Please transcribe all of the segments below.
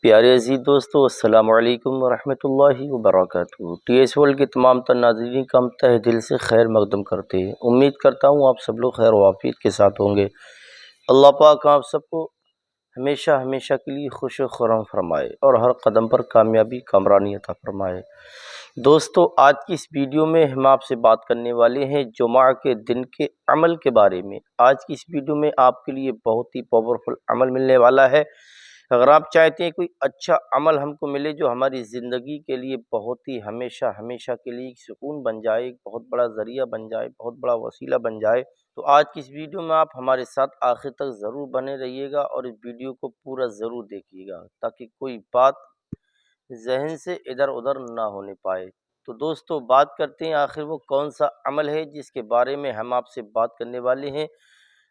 پیارے عزیز دوستو، السلام علیکم ورحمۃ اللہ وبرکاتہ۔ ٹی ایس ورلڈ کے تمام تر ناظرین کا ہم تہ دل سے خیر مقدم کرتے ہیں۔ امید کرتا ہوں آپ سب لوگ خیر و عافیت کے ساتھ ہوں گے۔ اللہ پاک آپ سب کو ہمیشہ ہمیشہ کے لیے خوش و خرم فرمائے اور ہر قدم پر کامیابی کامرانی عطا فرمائے۔ دوستو، آج کی اس ویڈیو میں ہم آپ سے بات کرنے والے ہیں جمعہ کے دن کے عمل کے بارے میں۔ آج کی اس ویڈیو میں آپ کے لیے بہت ہی پاورفل عمل ملنے والا ہے۔ اگر آپ چاہتے ہیں کوئی اچھا عمل ہم کو ملے جو ہماری زندگی کے لیے بہت ہی ہمیشہ ہمیشہ کے لیے سکون بن جائے، بہت بڑا ذریعہ بن جائے، بہت بڑا وسیلہ بن جائے، تو آج کی اس ویڈیو میں آپ ہمارے ساتھ آخر تک ضرور بنے رہیے گا اور اس ویڈیو کو پورا ضرور دیکھیے گا تاکہ کوئی بات ذہن سے ادھر ادھر نہ ہونے پائے۔ تو دوستو، بات کرتے ہیں آخر وہ کون سا عمل ہے جس کے بارے میں ہم آپ سے بات کرنے والے ہیں۔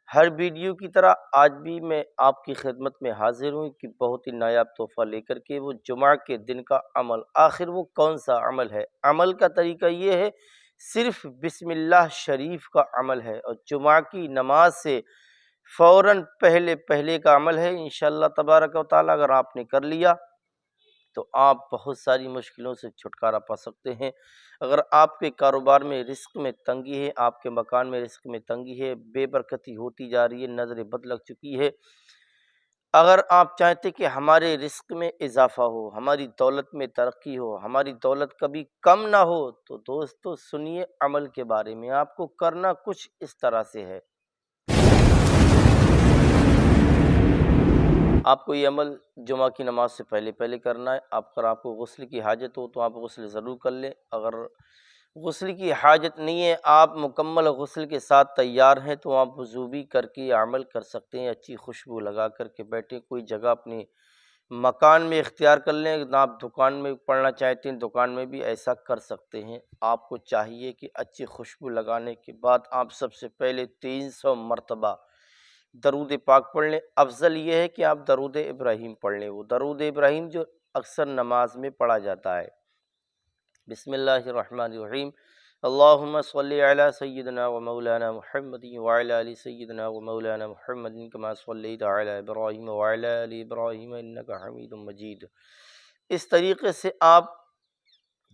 ہر ویڈیو کی طرح آج بھی میں آپ کی خدمت میں حاضر ہوں کہ بہت ہی نایاب تحفہ لے کر کے، وہ جمعہ کے دن کا عمل۔ آخر وہ کون سا عمل ہے؟ عمل کا طریقہ یہ ہے، صرف بسم اللہ شریف کا عمل ہے اور جمعہ کی نماز سے فوراً پہلے کا عمل ہے۔ انشاءاللہ تبارک و تعالی اگر آپ نے کر لیا تو آپ بہت ساری مشکلوں سے چھٹکارا پا سکتے ہیں۔ اگر آپ کے کاروبار میں رزق میں تنگی ہے، آپ کے مکان میں رزق میں تنگی ہے، بے برکتی ہوتی جا رہی ہے، نظر بد لگ چکی ہے، اگر آپ چاہتے کہ ہمارے رزق میں اضافہ ہو، ہماری دولت میں ترقی ہو، ہماری دولت کبھی کم نہ ہو، تو دوستو سنیے عمل کے بارے میں۔ آپ کو کرنا کچھ اس طرح سے ہے۔ آپ کو یہ عمل جمعہ کی نماز سے پہلے کرنا ہے۔ اگر آپ کو غسل کی حاجت ہو تو آپ غسل ضرور کر لیں۔ اگر غسل کی حاجت نہیں ہے، آپ مکمل غسل کے ساتھ تیار ہیں، تو آپ وضو بھی کر کے یہ عمل کر سکتے ہیں۔ اچھی خوشبو لگا کر کے بیٹھیں، کوئی جگہ اپنے مکان میں اختیار کر لیں۔ نہ آپ دکان میں پڑھنا چاہتے ہیں، دکان میں بھی ایسا کر سکتے ہیں۔ آپ کو چاہیے کہ اچھی خوشبو لگانے کے بعد آپ سب سے پہلے 300 مرتبہ درود پاک پڑھ لیں۔ افضل یہ ہے کہ آپ درود ابراہیم پڑھ لیں، وہ درود ابراہیم جو اکثر نماز میں پڑھا جاتا ہے۔ بسم اللہ الرحمن الرحیم، اللہم صلی علی سیدنا و مولانا محمد وعلی آل سیدنا و مولانا محمد کما صلیت علی ابراہیم وعلی آل ابراہیم انک حمید مجید۔ اس طریقے سے آپ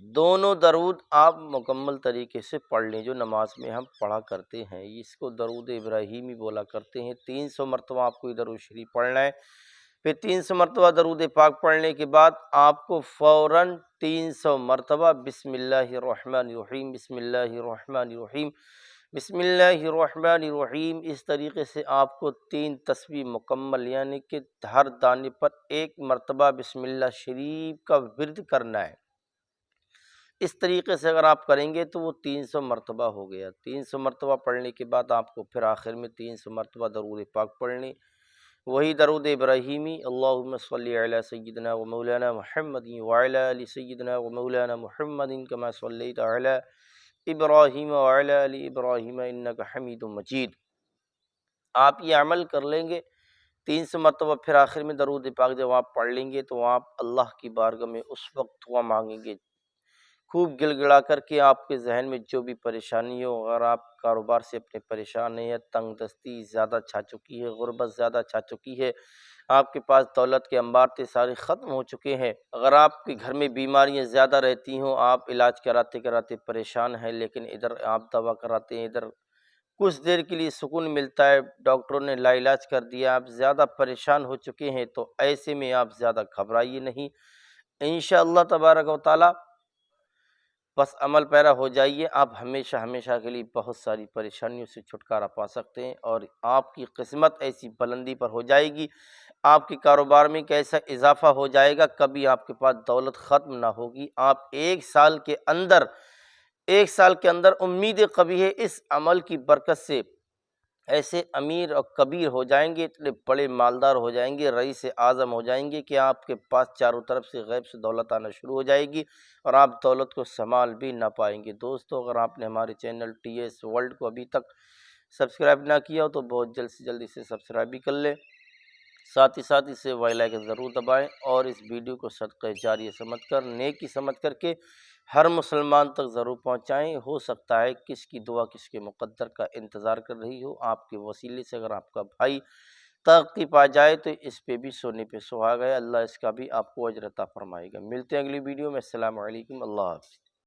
دونوں درود آپ مکمل طریقے سے پڑھ لیں جو نماز میں ہم پڑھا کرتے ہیں۔ اس کو درود ابراہیمی بولا کرتے ہیں۔ 300 مرتبہ آپ کو یہ درود شریف پڑھنا ہے۔ پھر 300 مرتبہ درود پاک پڑھنے کے بعد آپ کو فوراً 300 مرتبہ بسم اللہ الرحمن الرحیم، بسم اللہ الرحمن الرحیم، بسم اللہ الرحمن الرحیم، اس طریقے سے آپ کو 3 تسبیح مکمل، یعنی کہ ہر دانے پر 1 مرتبہ بسم اللہ شریف کا ورد کرنا ہے۔ اس طریقے سے اگر آپ کریں گے تو وہ 300 مرتبہ ہو گیا۔ 300 مرتبہ پڑھنے کے بعد آپ کو پھر آخر میں 300 مرتبہ درود پاک پڑھنے، وہی درود ابراہیمی، اللہم صلی علی سیدنا و مولانا محمد وعلی آل سیدنا و مولانا محمد کما صلیت علی ابراہیم وعلی آل ابراہیم انک حمید مجید۔ آپ یہ عمل کر لیں گے 300 مرتبہ، پھر آخر میں درود پاک جب آپ پڑھ لیں گے تو آپ اللہ کی بارگاہ میں اس وقت دعا مانگیں گے، خوب گڑ گڑا کر کے۔ آپ کے ذہن میں جو بھی پریشانی ہو، اگر آپ کاروبار سے اپنے پریشان ہیں، یا تنگ دستی زیادہ چھا چکی ہے، غربت زیادہ چھا چکی ہے، آپ کے پاس دولت کے انبار تھے سارے ختم ہو چکے ہیں، اگر آپ کے گھر میں بیماریاں زیادہ رہتی ہوں، آپ علاج کراتے کراتے پریشان ہیں، لیکن ادھر آپ دوا کراتے ہیں، ادھر کچھ دیر کے لیے سکون ملتا ہے، ڈاکٹروں نے لا علاج کر دیا، آپ زیادہ پریشان ہو چکے ہیں، تو ایسے میں آپ زیادہ گھبرائیے نہیں۔ انشاءاللہ تبارک و تعالی بس عمل پیرا ہو جائیے، آپ ہمیشہ ہمیشہ کے لیے بہت ساری پریشانیوں سے چھٹکارا پا سکتے ہیں، اور آپ کی قسمت ایسی بلندی پر ہو جائے گی، آپ کے کاروبار میں کیسا اضافہ ہو جائے گا، کبھی آپ کے پاس دولت ختم نہ ہوگی۔ آپ ایک سال کے اندر امید قوی ہے اس عمل کی برکت سے ایسے امیر اور کبیر ہو جائیں گے، اتنے بڑے مالدار ہو جائیں گے، رئیس اعظم ہو جائیں گے کہ آپ کے پاس چاروں طرف سے غیب سے دولت آنا شروع ہو جائے گی اور آپ دولت کو سنبھال بھی نہ پائیں گے۔ دوستو، اگر آپ نے ہمارے چینل ٹی ایس ورلڈ کو ابھی تک سبسکرائب نہ کیا ہو تو بہت جلد سے جلد اسے سبسکرائب بھی کر لیں، ساتھ ہی اسے بیل آئیکن ضرور دبائیں، اور اس ویڈیو کو صدقہ جاریہ سمجھ کر، نیکی سمجھ کر کے ہر مسلمان تک ضرور پہنچائیں۔ ہو سکتا ہے کس کی دعا کس کے مقدر کا انتظار کر رہی ہو، آپ کے وسیلے سے اگر آپ کا بھائی ترقی پا جائے تو اس پہ بھی سونے پہ سہاگا ہے، اللہ اس کا بھی آپ کو اجر عطا فرمائے گا۔ ملتے ہیں اگلی ویڈیو میں، السلام علیکم، اللہ حافظ۔